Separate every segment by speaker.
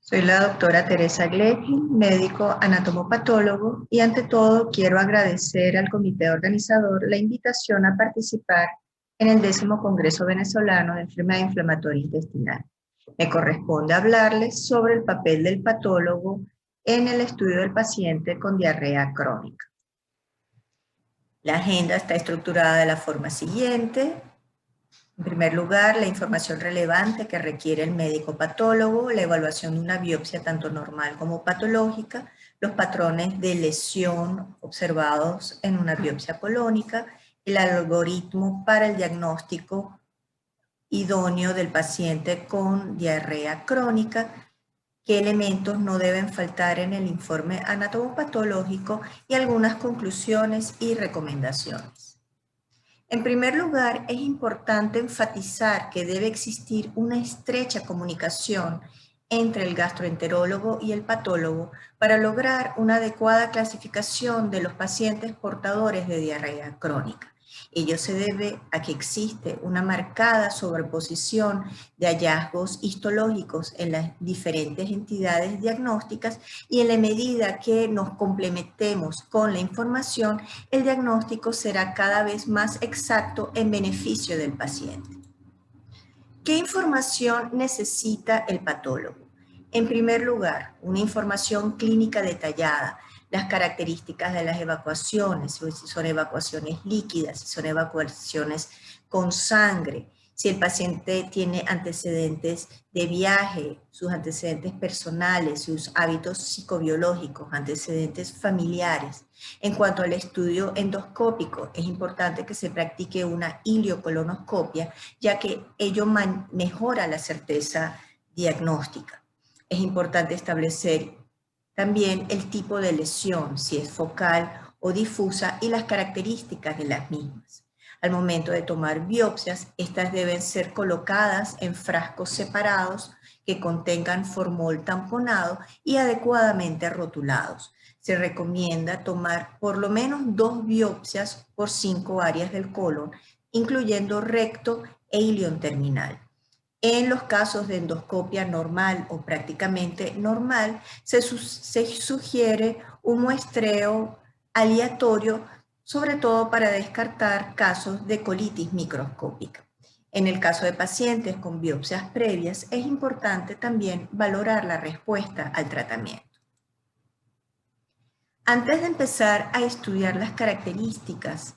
Speaker 1: Soy la doctora Teresa Gleckin, médico anatomopatólogo, y ante todo quiero agradecer al comité organizador la invitación a participar en el 10º Congreso Venezolano de Enfermedad Inflamatoria Intestinal. Me corresponde hablarles sobre el papel del patólogo en el estudio del paciente con diarrea crónica. La agenda está estructurada de la forma siguiente. En primer lugar, la información relevante que requiere el médico patólogo, la evaluación de una biopsia tanto normal como patológica, los patrones de lesión observados en una biopsia colónica, el algoritmo para el diagnóstico idóneo del paciente con diarrea crónica, qué elementos no deben faltar en el informe anatomopatológico y algunas conclusiones y recomendaciones. En primer lugar, es importante enfatizar que debe existir una estrecha comunicación entre el gastroenterólogo y el patólogo para lograr una adecuada clasificación de los pacientes portadores de diarrea crónica. Ello se debe a que existe una marcada sobreposición de hallazgos histológicos en las diferentes entidades diagnósticas y en la medida que nos complementemos con la información, el diagnóstico será cada vez más exacto en beneficio del paciente. ¿Qué información necesita el patólogo? En primer lugar, una información clínica detallada, las características de las evacuaciones, si son evacuaciones líquidas, si son evacuaciones con sangre, si el paciente tiene antecedentes de viaje, sus antecedentes personales, sus hábitos psicobiológicos, antecedentes familiares. En cuanto al estudio endoscópico, es importante que se practique una ileocolonoscopia, ya que ello mejora la certeza diagnóstica. Es importante establecer también el tipo de lesión, si es focal o difusa, y las características de las mismas. Al momento de tomar biopsias, estas deben ser colocadas en frascos separados que contengan formol tamponado y adecuadamente rotulados. Se recomienda tomar por lo menos 2 biopsias por 5 áreas del colon, incluyendo recto e ilion terminal. En los casos de endoscopia normal o prácticamente normal, se sugiere un muestreo aleatorio, sobre todo para descartar casos de colitis microscópica. En el caso de pacientes con biopsias previas, es importante también valorar la respuesta al tratamiento. Antes de empezar a estudiar las características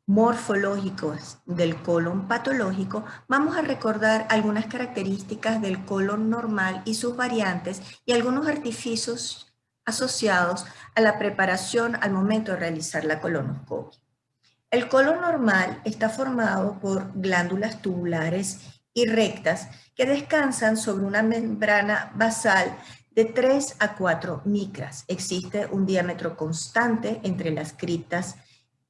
Speaker 1: morfológicos del colon patológico, vamos a recordar algunas características del colon normal y sus variantes y algunos artificios asociados a la preparación al momento de realizar la colonoscopia. El colon normal está formado por glándulas tubulares y rectas que descansan sobre una membrana basal de 3 a 4 micras. Existe un diámetro constante entre las criptas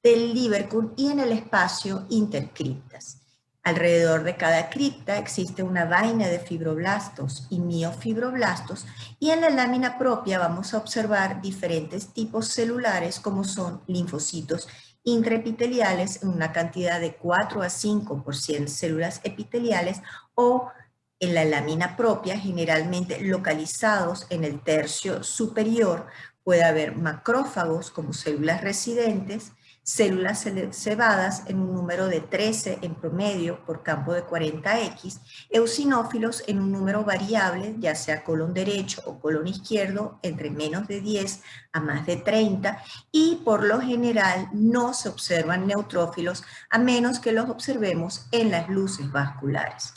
Speaker 1: del Lieberkühn y en el espacio intercriptas. Alrededor de cada cripta existe una vaina de fibroblastos y miofibroblastos, y en la lámina propia vamos a observar diferentes tipos celulares como son linfocitos intraepiteliales en una cantidad de 4 a 5 por 100 células epiteliales, o en la lámina propia, generalmente localizados en el tercio superior, puede haber macrófagos como células residentes, células cebadas en un número de 13 en promedio por campo de 40X, eosinófilos en un número variable, ya sea colon derecho o colon izquierdo, entre menos de 10 a más de 30, y por lo general no se observan neutrófilos a menos que los observemos en las luces vasculares.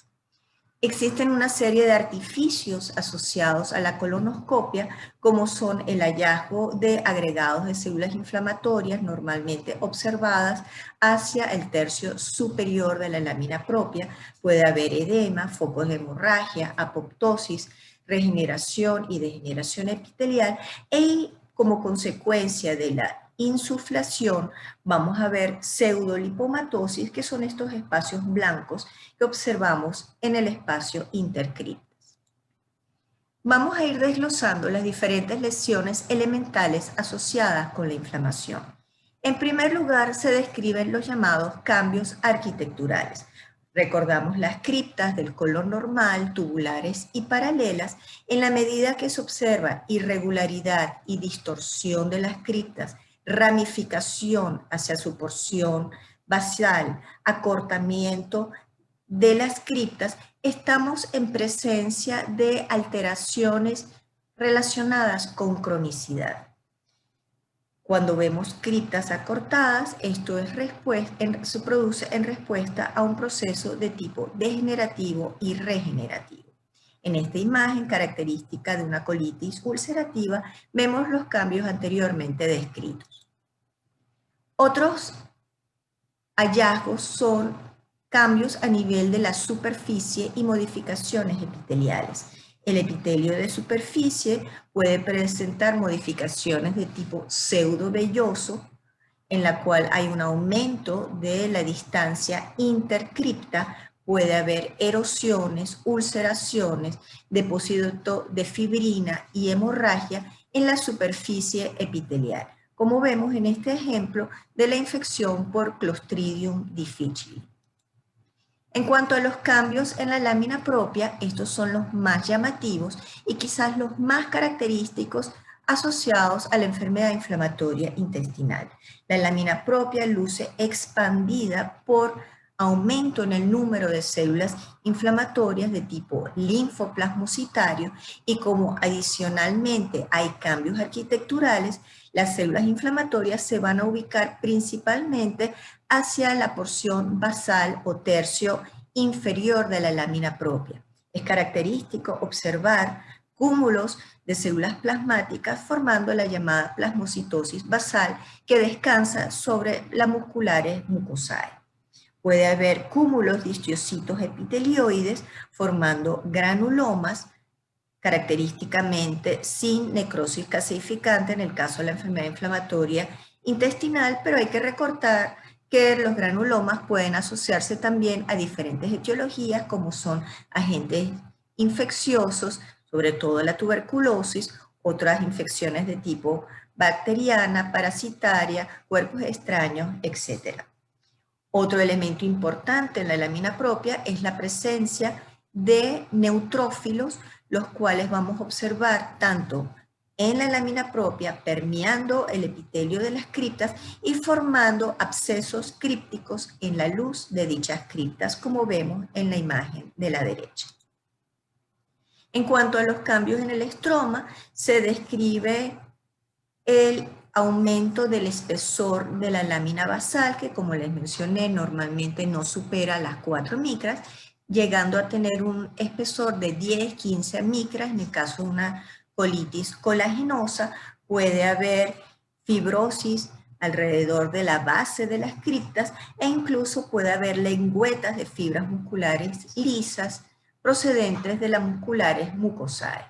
Speaker 1: Existen una serie de artificios asociados a la colonoscopia, como son el hallazgo de agregados de células inflamatorias normalmente observadas hacia el tercio superior de la lámina propia. Puede haber edema, focos de hemorragia, apoptosis, regeneración y degeneración epitelial, y como consecuencia de la insuflación vamos a ver pseudolipomatosis, que son estos espacios blancos que observamos en el espacio intercriptas. Vamos a ir desglosando las diferentes lesiones elementales asociadas con la inflamación. En primer lugar, se describen los llamados cambios arquitecturales. Recordamos las criptas del colon normal, tubulares y paralelas. En la medida que se observa irregularidad y distorsión de las criptas, ramificación hacia su porción basal, acortamiento de las criptas, estamos en presencia de alteraciones relacionadas con cronicidad. Cuando vemos criptas acortadas, esto se produce en respuesta a un proceso de tipo degenerativo y regenerativo. En esta imagen característica de una colitis ulcerativa, vemos los cambios anteriormente descritos. Otros hallazgos son cambios a nivel de la superficie y modificaciones epiteliales. El epitelio de superficie puede presentar modificaciones de tipo pseudovelloso, en la cual hay un aumento de la distancia intercripta, puede haber erosiones, ulceraciones, depósito de fibrina y hemorragia en la superficie epitelial, como vemos en este ejemplo de la infección por Clostridium difficile. En cuanto a los cambios en la lámina propia, estos son los más llamativos y quizás los más característicos asociados a la enfermedad inflamatoria intestinal. La lámina propia luce expandida por aumento en el número de células inflamatorias de tipo linfoplasmocitario y como adicionalmente hay cambios arquitecturales, las células inflamatorias se van a ubicar principalmente hacia la porción basal o tercio inferior de la lámina propia. Es característico observar cúmulos de células plasmáticas formando la llamada plasmocitosis basal que descansa sobre las musculares mucosae. Puede haber cúmulos de histocitos epitelioides formando granulomas, característicamente sin necrosis caseificante en el caso de la enfermedad inflamatoria intestinal, pero hay que recordar que los granulomas pueden asociarse también a diferentes etiologías como son agentes infecciosos, sobre todo la tuberculosis, otras infecciones de tipo bacteriana, parasitaria, cuerpos extraños, etc. Otro elemento importante en la lámina propia es la presencia de neutrófilos, los cuales vamos a observar tanto en la lámina propia, permeando el epitelio de las criptas y formando abscesos crípticos en la luz de dichas criptas, como vemos en la imagen de la derecha. En cuanto a los cambios en el estroma, se describe el aumento del espesor de la lámina basal, que como les mencioné, normalmente no supera las 4 micras, llegando a tener un espesor de 10-15 micras. En el caso de una colitis colagenosa, puede haber fibrosis alrededor de la base de las criptas e incluso puede haber lengüetas de fibras musculares lisas procedentes de las musculares mucosae.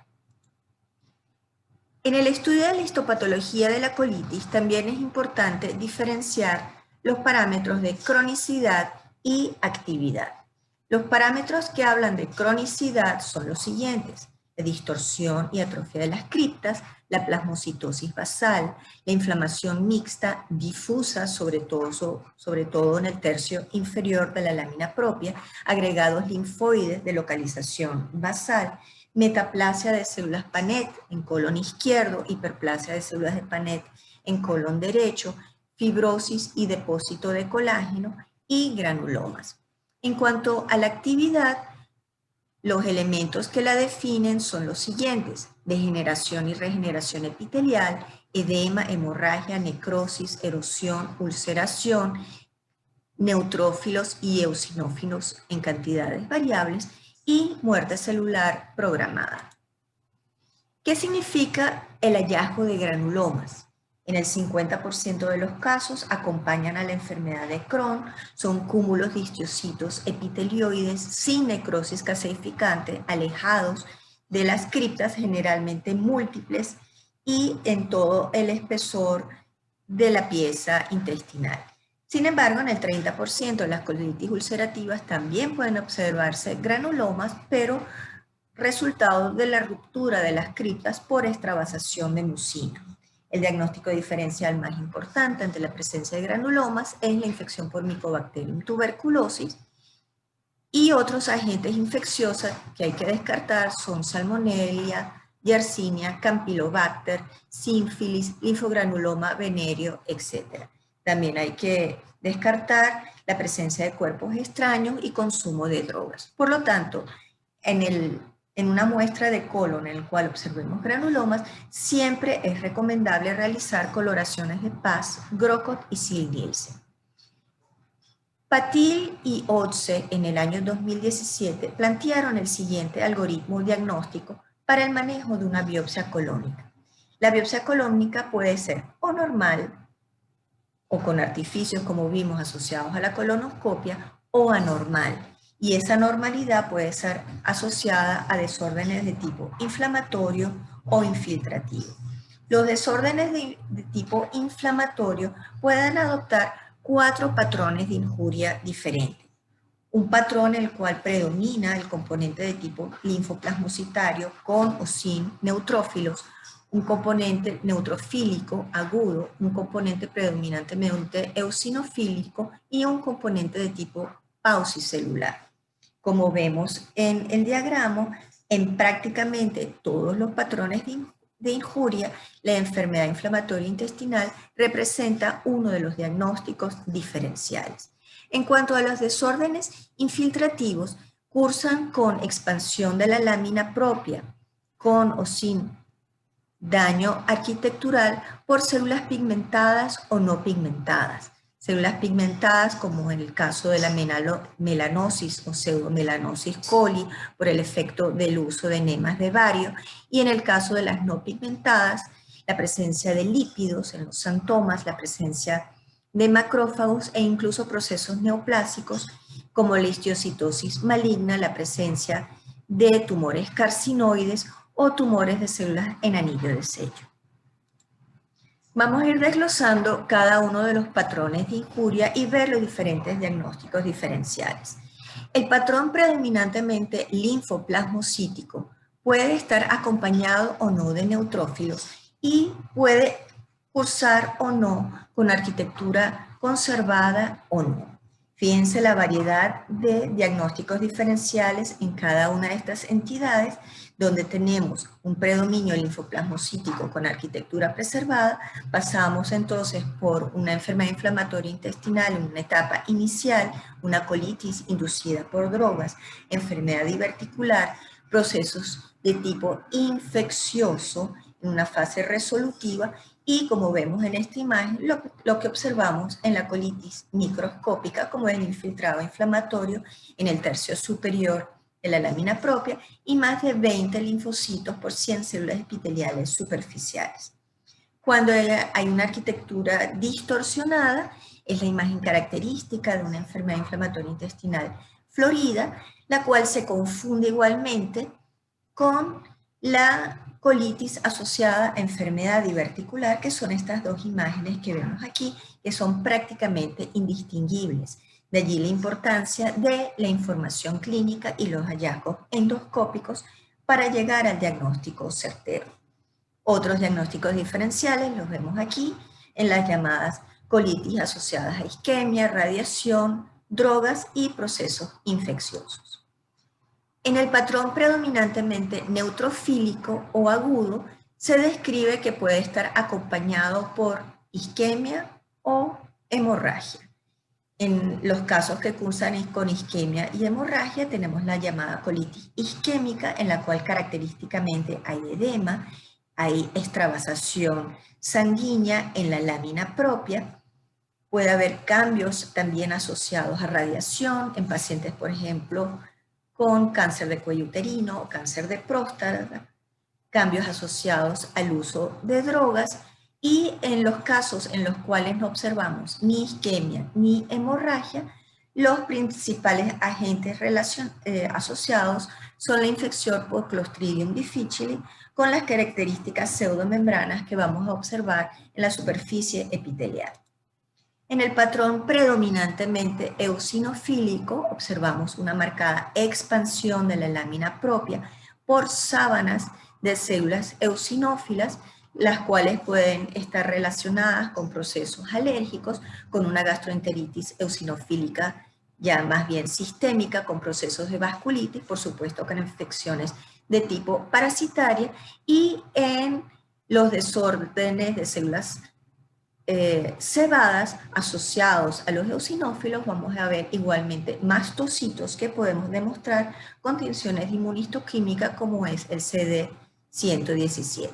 Speaker 1: En el estudio de la histopatología de la colitis también es importante diferenciar los parámetros de cronicidad y actividad. Los parámetros que hablan de cronicidad son los siguientes: la distorsión y atrofia de las criptas, la plasmocitosis basal, la inflamación mixta difusa, sobre todo en el tercio inferior de la lámina propia, agregados linfoides de localización basal, metaplasia de células Panet en colon izquierdo, hiperplasia de células de Panet en colon derecho, fibrosis y depósito de colágeno y granulomas. En cuanto a la actividad, los elementos que la definen son los siguientes: degeneración y regeneración epitelial, edema, hemorragia, necrosis, erosión, ulceración, neutrófilos y eosinófilos en cantidades variables, y muerte celular programada. ¿Qué significa el hallazgo de granulomas? En el 50% de los casos acompañan a la enfermedad de Crohn, son cúmulos de histocitos epitelioides sin necrosis caseificante, alejados de las criptas, generalmente múltiples y en todo el espesor de la pieza intestinal. Sin embargo, en el 30% de las colitis ulcerativas también pueden observarse granulomas, pero resultado de la ruptura de las criptas por extravasación de mucina. El diagnóstico diferencial más importante ante la presencia de granulomas es la infección por Mycobacterium tuberculosis, Y otros agentes infecciosos que hay que descartar son Salmonella, Yersinia, Campylobacter, sífilis, linfogranuloma venéreo, etc. También hay que descartar la presencia de cuerpos extraños y consumo de drogas. Por lo tanto, en una muestra de colon en el cual observemos granulomas, siempre es recomendable realizar coloraciones de Paz, Grocott y Ziehl-Nielsen. Patil y Otze en el año 2017 plantearon el siguiente algoritmo diagnóstico para el manejo de una biopsia colónica. La biopsia colónica puede ser o normal o con artificios como vimos asociados a la colonoscopia o anormal. Y esa normalidad puede ser asociada a desórdenes de tipo inflamatorio o infiltrativo. Los desórdenes de tipo inflamatorio pueden adoptar 4 patrones de injuria diferentes. Un patrón en el cual predomina el componente de tipo linfoplasmocitario con o sin neutrófilos, un componente neutrofílico agudo, un componente predominantemente eosinofílico y un componente de tipo paucicelular. Como vemos en el diagrama, en prácticamente todos los patrones de injuria, la enfermedad inflamatoria intestinal representa uno de los diagnósticos diferenciales. En cuanto a los desórdenes infiltrativos, cursan con expansión de la lámina propia, con o sin daño arquitectural por células pigmentadas o no pigmentadas. Células pigmentadas, como en el caso de la melanosis o pseudomelanosis coli, por el efecto del uso de enemas de bario, y en el caso de las no pigmentadas, la presencia de lípidos en los xantomas, la presencia de macrófagos e incluso procesos neoplásicos, como la histiocytosis maligna, la presencia de tumores carcinoides o tumores de células en anillo de sello. Vamos a ir desglosando cada uno de los patrones de injuria y ver los diferentes diagnósticos diferenciales. El patrón predominantemente linfoplasmocítico puede estar acompañado o no de neutrófilos y puede cursar o no con arquitectura conservada o no. Fíjense la variedad de diagnósticos diferenciales en cada una de estas entidades, donde tenemos un predominio linfoplasmocítico con arquitectura preservada. Pasamos entonces por una enfermedad inflamatoria intestinal en una etapa inicial, una colitis inducida por drogas, enfermedad diverticular, procesos de tipo infeccioso en una fase resolutiva y, como vemos en esta imagen, lo que observamos en la colitis microscópica, como el infiltrado inflamatorio en el tercio superior de la lámina propia y más de 20 linfocitos por 100 células epiteliales superficiales. Cuando hay una arquitectura distorsionada, es la imagen característica de una enfermedad inflamatoria intestinal florida, la cual se confunde igualmente con la colitis asociada a enfermedad diverticular, que son estas dos imágenes que vemos aquí, que son prácticamente indistinguibles. De allí la importancia de la información clínica y los hallazgos endoscópicos para llegar al diagnóstico certero. Otros diagnósticos diferenciales los vemos aquí en las llamadas colitis asociadas a isquemia, radiación, drogas y procesos infecciosos. En el patrón predominantemente neutrofílico o agudo, se describe que puede estar acompañado por isquemia o hemorragia. En los casos que cursan con isquemia y hemorragia tenemos la llamada colitis isquémica, en la cual característicamente hay edema, hay extravasación sanguínea en la lámina propia. Puede haber cambios también asociados a radiación en pacientes, por ejemplo, con cáncer de cuello uterino o cáncer de próstata, cambios asociados al uso de drogas. Y en los casos en los cuales no observamos ni isquemia ni hemorragia, los principales agentes asociados son la infección por Clostridium difficile con las características pseudomembranas que vamos a observar en la superficie epitelial. En el patrón predominantemente eosinofílico observamos una marcada expansión de la lámina propia por sábanas de células eosinófilas, las cuales pueden estar relacionadas con procesos alérgicos, con una gastroenteritis eosinofílica ya más bien sistémica, con procesos de vasculitis, por supuesto con infecciones de tipo parasitaria, y en los desórdenes de células cebadas asociados a los eosinófilos vamos a ver igualmente mastocitos que podemos demostrar con tensiones de inmunistoquímica como es el CD117.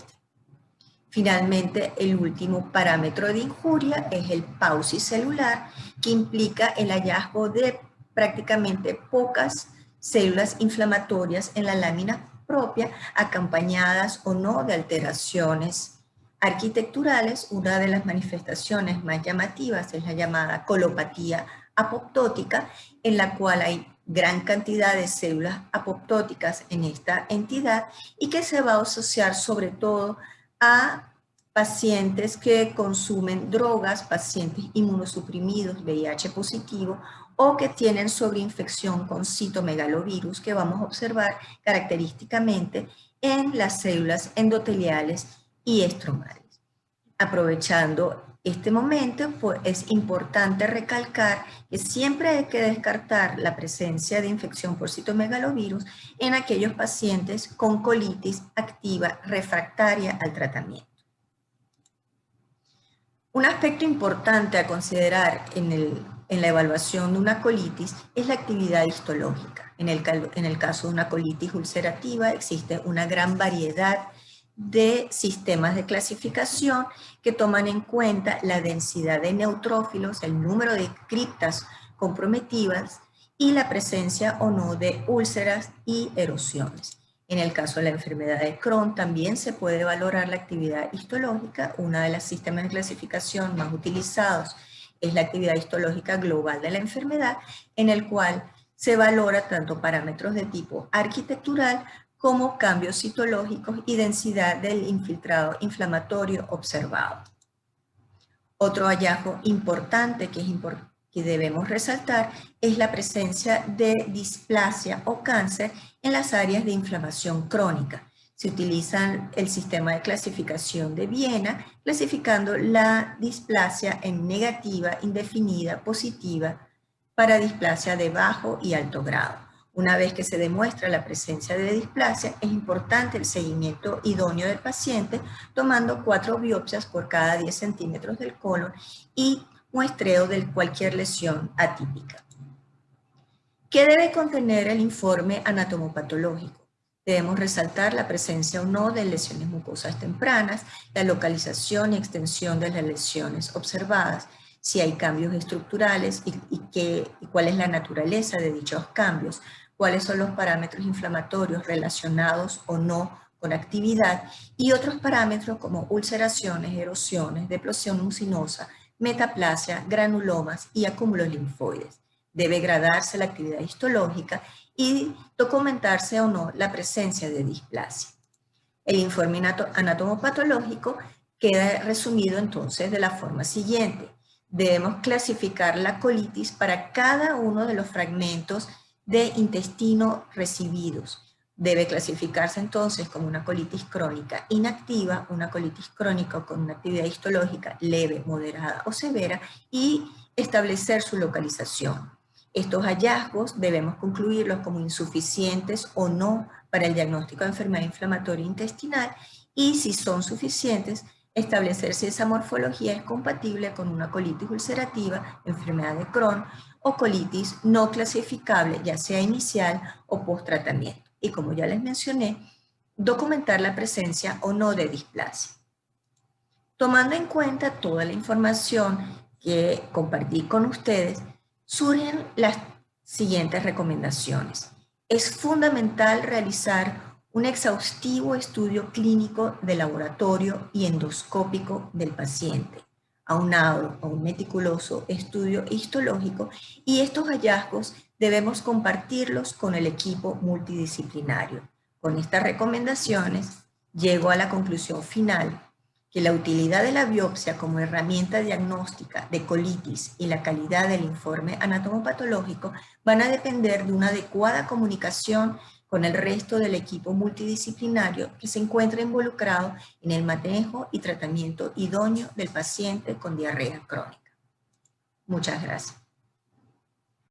Speaker 1: Finalmente, el último parámetro de injuria es el pausi celular, que implica el hallazgo de prácticamente pocas células inflamatorias en la lámina propia, acompañadas o no de alteraciones arquitecturales. Una de las manifestaciones más llamativas es la llamada colopatía apoptótica, en la cual hay gran cantidad de células apoptóticas en esta entidad y que se va a asociar sobre todo a pacientes que consumen drogas, pacientes inmunosuprimidos, VIH positivo, o que tienen sobreinfección con citomegalovirus, que vamos a observar característicamente en las células endoteliales y estromales. Aprovechando este momento, pues es importante recalcar que siempre hay que descartar la presencia de infección por citomegalovirus en aquellos pacientes con colitis activa refractaria al tratamiento. Un aspecto importante a considerar en la evaluación de una colitis es la actividad histológica. En el caso de una colitis ulcerativa existe una gran variedad de sistemas de clasificación que toman en cuenta la densidad de neutrófilos, el número de criptas comprometidas y la presencia o no de úlceras y erosiones. En el caso de la enfermedad de Crohn también se puede valorar la actividad histológica. Uno de los sistemas de clasificación más utilizados es la actividad histológica global de la enfermedad, en el cual se valora tanto parámetros de tipo arquitectural como cambios citológicos y densidad del infiltrado inflamatorio observado. Otro hallazgo importante que debemos resaltar es la presencia de displasia o cáncer en las áreas de inflamación crónica. Se utiliza el sistema de clasificación de Viena, clasificando la displasia en negativa, indefinida, positiva, para displasia de bajo y alto grado. Una vez que se demuestra la presencia de displasia, es importante el seguimiento idóneo del paciente, tomando 4 biopsias por cada 10 centímetros del colon y muestreo de cualquier lesión atípica. ¿Qué debe contener el informe anatomopatológico? Debemos resaltar la presencia o no de lesiones mucosas tempranas, la localización y extensión de las lesiones observadas, si hay cambios estructurales y cuál es la naturaleza de dichos cambios, cuáles son los parámetros inflamatorios relacionados o no con actividad y otros parámetros como ulceraciones, erosiones, depresión mucinosa, metaplasia, granulomas y acúmulos linfoides. Debe gradarse la actividad histológica y documentarse o no la presencia de displasia. El informe anatomopatológico queda resumido entonces de la forma siguiente. Debemos clasificar la colitis para cada uno de los fragmentos de intestino recibidos. Debe clasificarse entonces como una colitis crónica inactiva, una colitis crónica con una actividad histológica leve, moderada o severa y establecer su localización. Estos hallazgos debemos concluirlos como insuficientes o no para el diagnóstico de enfermedad inflamatoria intestinal y si son suficientes, establecer si esa morfología es compatible con una colitis ulcerativa, enfermedad de Crohn o colitis no clasificable, ya sea inicial o post-tratamiento. Y como ya les mencioné, documentar la presencia o no de displasia. Tomando en cuenta toda la información que compartí con ustedes, surgen las siguientes recomendaciones. Es fundamental realizar un exhaustivo estudio clínico de laboratorio y endoscópico del paciente, aunado a un meticuloso estudio histológico, y estos hallazgos debemos compartirlos con el equipo multidisciplinario. Con estas recomendaciones, llego a la conclusión final que la utilidad de la biopsia como herramienta diagnóstica de colitis y la calidad del informe anatomopatológico van a depender de una adecuada comunicación con el resto del equipo multidisciplinario que se encuentra involucrado en el manejo y tratamiento idóneo del paciente con diarrea crónica. Muchas gracias.